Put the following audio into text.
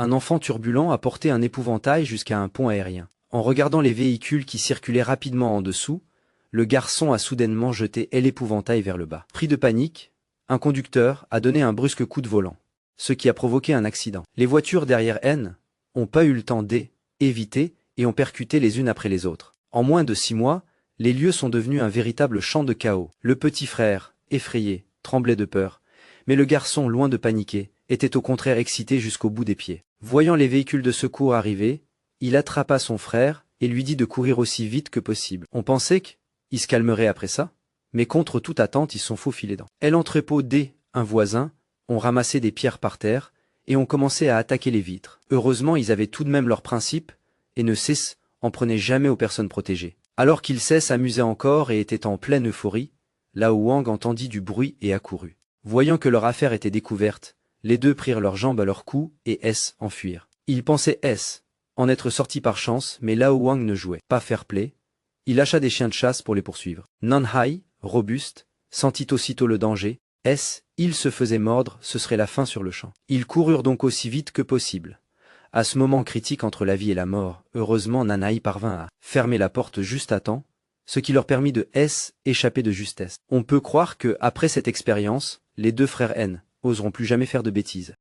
Un enfant turbulent a porté un épouvantail jusqu'à un pont aérien. En regardant les véhicules qui circulaient rapidement en dessous, le garçon a soudainement jeté l'épouvantail vers le bas. Pris de panique, un conducteur a donné un brusque coup de volant, ce qui a provoqué un accident. Les voitures derrière N n'ont pas eu le temps d'éviter et ont percuté les unes après les autres. En moins de 6 mois, les lieux sont devenus un véritable champ de chaos. Le petit frère, effrayé, tremblait de peur, mais le garçon, loin de paniquer, était au contraire excité jusqu'au bout des pieds. Voyant les véhicules de secours arriver, il attrapa son frère et lui dit de courir aussi vite que possible. On pensait qu'il se calmerait après ça, mais contre toute attente, ils sont faufilés dans l'entrepôt un voisin, ont ramassé des pierres par terre et ont commencé à attaquer les vitres. Heureusement, ils avaient tout de même leurs principes et en prenaient jamais aux personnes protégées. Alors qu'ils s'amusaient encore et étaient en pleine euphorie, Lao Wang entendit du bruit et accourut. Voyant que leur affaire était découverte, les deux prirent leurs jambes à leur cou et enfuirent. Ils pensaient en être sortis par chance, mais Lao Wang ne jouait pas fair-play. Il lâcha des chiens de chasse pour les poursuivre. Nanhai, robuste, sentit aussitôt le danger. Il se faisait mordre, ce serait la fin sur le champ. Ils coururent donc aussi vite que possible. À ce moment critique entre la vie et la mort, heureusement Nanhai parvint à fermer la porte juste à temps, ce qui leur permit de échapper de justesse. On peut croire que, après cette expérience, les deux frères N oseront plus jamais faire de bêtises.